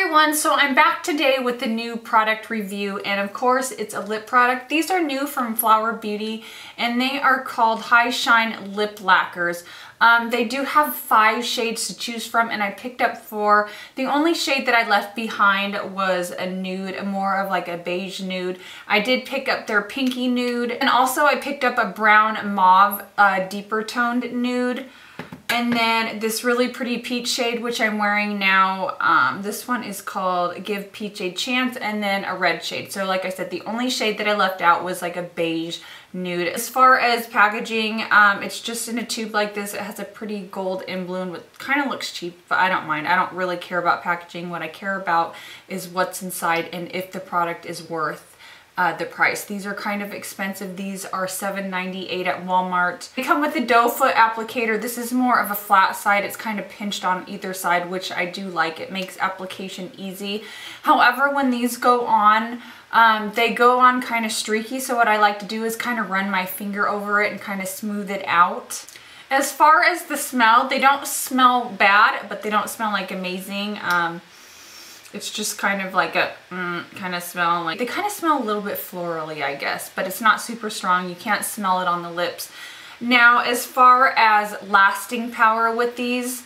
everyone, so I'm back today with the new product review, and of course it's a lip product. These are new from Flower Beauty and they are called High Shine Lip Lacquers. They do have 5 shades to choose from and I picked up 4. The only shade that I left behind was a nude, more of like a beige nude. I did pick up their pinky nude, and also I picked up a brown mauve deeper toned nude. And then this really pretty peach shade, which I'm wearing now. This one is called Give Peach a Chance, and then a red shade. So like I said, the only shade that I left out was like a beige nude. As far as packaging, it's just in a tube like this. It has a pretty gold emblem, which kind of looks cheap, but I don't mind. I don't really care about packaging. What I care about is what's inside and if the product is worth the price. These are kind of expensive. These are $7.98 at Walmart. They come with a doe foot applicator. This is more of a flat side. It's kind of pinched on either side, which I do like. It makes application easy. However, when these go on, they go on kind of streaky. So what I like to do is kind of run my finger over it and kind of smooth it out. As far as the smell, they don't smell bad, but they don't smell like amazing. It's just kind of like a kind of smell. Like, they kind of smell a little bit florally, I guess, but it's not super strong. You can't smell it on the lips. Now, as far as lasting power with these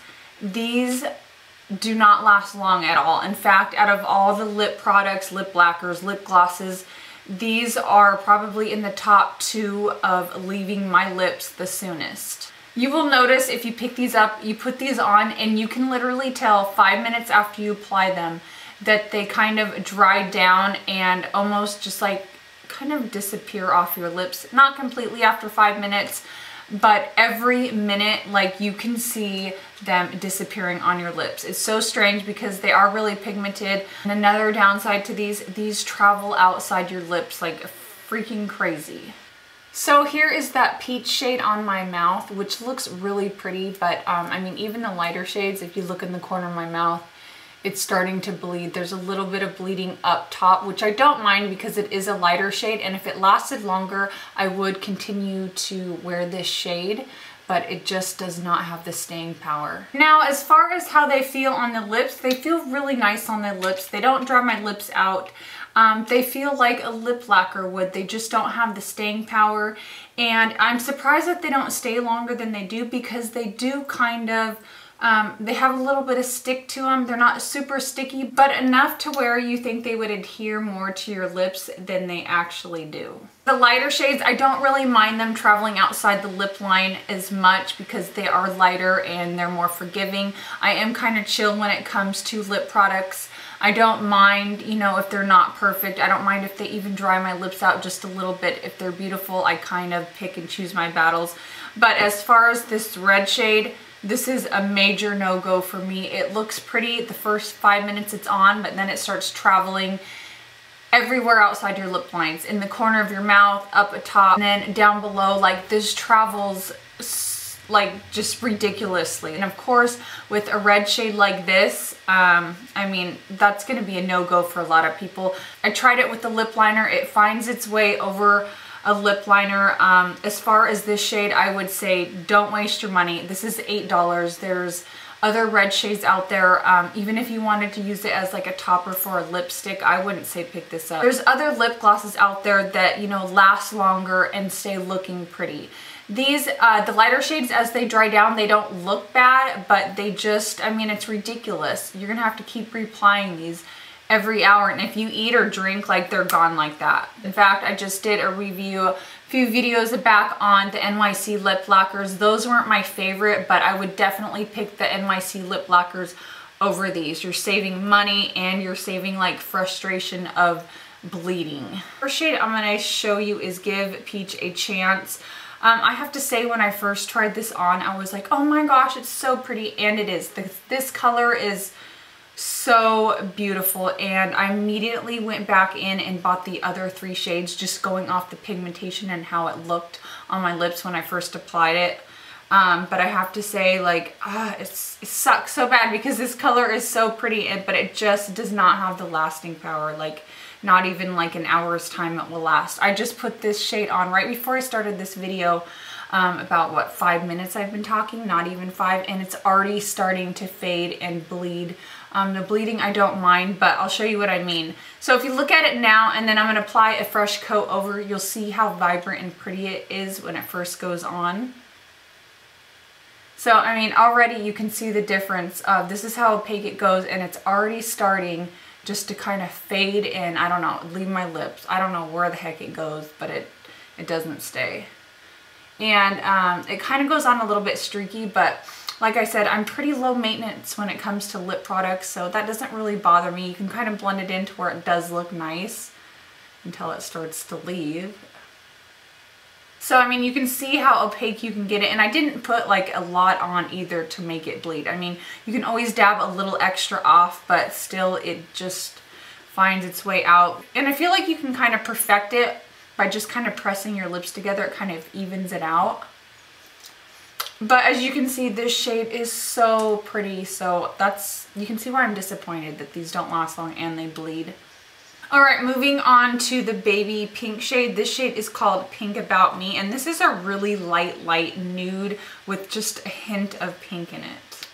do not last long at all. In fact, out of all the lip products, lip lacquers, lip glosses, these are probably in the top 2 of leaving my lips the soonest. You will notice if you pick these up, you put these on and you can literally tell 5 minutes after you apply them that they kind of dry down and almost just like kind of disappear off your lips. Not completely after 5 minutes, but every minute, like, you can see them disappearing on your lips. It's so strange because they are really pigmented. And another downside to these travel outside your lips like freaking crazy. So here is that peach shade on my mouth, which looks really pretty, but I mean, even the lighter shades, if you look in the corner of my mouth, it's starting to bleed. There's a little bit of bleeding up top, which I don't mind because it is a lighter shade, and if it lasted longer, I would continue to wear this shade, but it just does not have the staying power. Now, as far as how they feel on the lips, they feel really nice on the lips. They don't dry my lips out. They feel like a lip lacquer would. They just don't have the staying power. And I'm surprised that they don't stay longer than they do, because they do kind of, they have a little bit of stick to them. They're not super sticky, but enough to where you think they would adhere more to your lips than they actually do. The lighter shades, I don't really mind them traveling outside the lip line as much because they are lighter and they're more forgiving. I am kind of chill when it comes to lip products. I don't mind, you know, if they're not perfect. I don't mind if they even dry my lips out just a little bit. If they're beautiful, I kind of pick and choose my battles. But as far as this red shade, this is a major no-go for me. It looks pretty the first 5 minutes it's on, but then it starts traveling everywhere outside your lip lines, in the corner of your mouth, up atop, and then down below. Like, this travels like just ridiculously. And of course, with a red shade like this, I mean, that's gonna be a no-go for a lot of people. I tried it with the lip liner. It finds its way over a lip liner. As far as this shade, I would say don't waste your money. This is $8. There's other red shades out there. Even if you wanted to use it as like a topper for a lipstick, I wouldn't say pick this up. There's other lip glosses out there that, you know, last longer and stay looking pretty. These, the lighter shades, as they dry down, they don't look bad, but they just, I mean, it's ridiculous. You're gonna have to keep reapplying these every hour, and if you eat or drink, like, they're gone like that. In fact, I just did a review a few videos back on the NYC lip lacquers. Those weren't my favorite, but I would definitely pick the NYC lip lacquers over these. You're saving money and you're saving like frustration of bleeding. First shade I'm gonna show you is Give Peach a Chance. I have to say, when I first tried this on, I was like, oh my gosh, it's so pretty, and it is. This color is so beautiful, and I immediately went back in and bought the other 3 shades, just going off the pigmentation and how it looked on my lips when I first applied it. But I have to say, like, it sucks so bad because this color is so pretty, but it just does not have the lasting power. Like, not even like an hour's time it will last. I just put this shade on right before I started this video, about what, 5 minutes I've been talking, not even 5, and it's already starting to fade and bleed The bleeding I don't mind, but I'll show you what I mean. So if you look at it now and then I'm going to apply a fresh coat over, you'll see how vibrant and pretty it is when it first goes on. So I mean, already you can see the difference of this is how opaque it goes, and it's already starting just to kind of fade in. I don't know, leave my lips. I don't know where the heck it goes, but it doesn't stay. And it kind of goes on a little bit streaky, but like I said, I'm pretty low maintenance when it comes to lip products, so that doesn't really bother me. You can kind of blend it in to where it does look nice until it starts to leave. So I mean, you can see how opaque you can get it, and I didn't put like a lot on either to make it bleed. I mean, you can always dab a little extra off, but still it just finds its way out. And I feel like you can kind of perfect it by just kind of pressing your lips together. It kind of evens it out. But as you can see, this shade is so pretty, so you can see why I'm disappointed that these don't last long and they bleed. Alright, moving on to the baby pink shade. This shade is called Pink About Me, and this is a really light nude with just a hint of pink in it.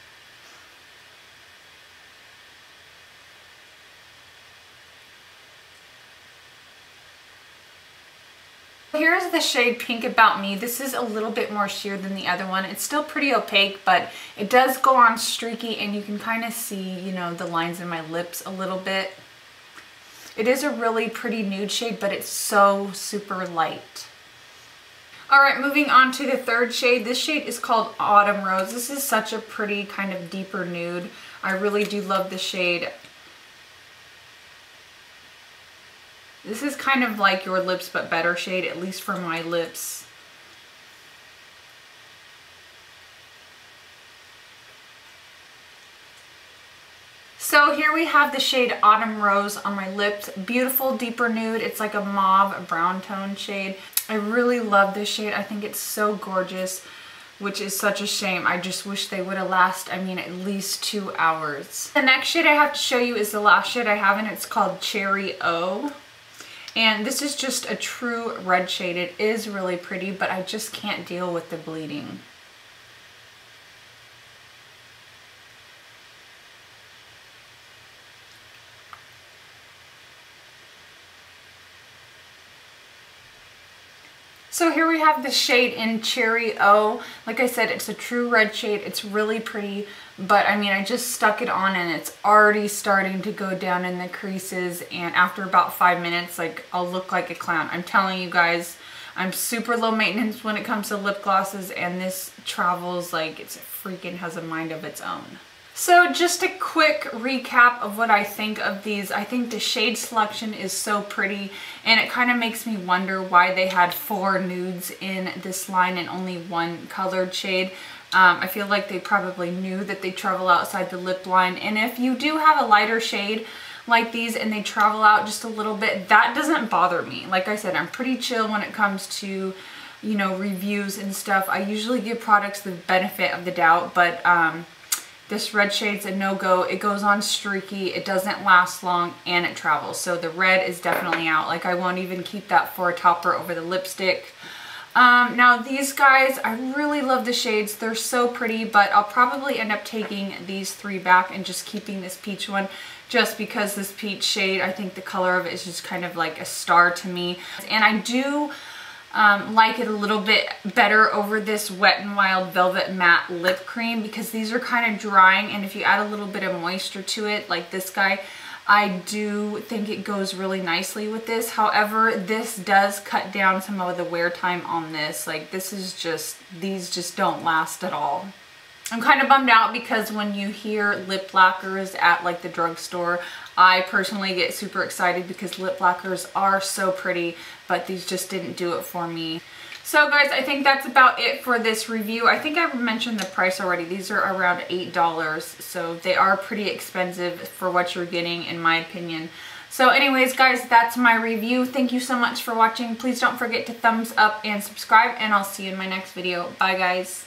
Here's the shade Pink About Me. This is a little bit more sheer than the other one. It's still pretty opaque, but it does go on streaky, and you can kind of see, you know, the lines in my lips a little bit. It is a really pretty nude shade, but it's so super light. Alright, moving on to the third shade. This shade is called Autumn Rose. This is such a pretty kind of deeper nude. I really do love the shade. This is kind of like Your Lips But Better shade, at least for my lips. So here we have the shade Autumn Rose on my lips. Beautiful, deeper nude. It's like a mauve brown tone shade. I really love this shade. I think it's so gorgeous, which is such a shame. I just wish they would have lasted, I mean, at least 2 hours. The next shade I have to show you is the last shade I have, and it's called Cherry O. And this is just a true red shade. It is really pretty, but I just can't deal with the bleeding. So here we have the shade in Cherry O. Like I said, it's a true red shade. It's really pretty, but I mean, I just stuck it on and it's already starting to go down in the creases, and after about 5 minutes, like, I'll look like a clown. I'm telling you guys, I'm super low maintenance when it comes to lip glosses, and this travels like it's freaking has a mind of its own. So just a quick recap of what I think of these. I think the shade selection is so pretty, and it kind of makes me wonder why they had 4 nudes in this line and only 1 colored shade. I feel like they probably knew that they travel outside the lip line, and if you do have a lighter shade like these and they travel out just a little bit, that doesn't bother me. Like I said, I'm pretty chill when it comes to, you know, reviews and stuff. I usually give products the benefit of the doubt, but this red shade's a no-go. It goes on streaky, it doesn't last long, and it travels. So the red is definitely out. Like, I won't even keep that for a topper over the lipstick. Now these guys, I really love the shades. They're so pretty, but I'll probably end up taking these 3 back and just keeping this peach one, just because this peach shade, I think the color of it is just kind of like a star to me. And I do like it a little bit better over this Wet n Wild Velvet Matte Lip Cream, because these are kind of drying, and if you add a little bit of moisture to it, like this guy, I do think it goes really nicely with this. However, this does cut down some of the wear time on this. Like, this is just, these just don't last at all. I'm kind of bummed out because when you hear lip lacquers at like the drugstore, I personally get super excited because lip lacquers are so pretty, but these just didn't do it for me. So guys, I think that's about it for this review. I think I mentioned the price already. These are around $8, so they are pretty expensive for what you're getting, in my opinion. So anyways, guys, that's my review. Thank you so much for watching. Please don't forget to thumbs up and subscribe, and I'll see you in my next video. Bye, guys.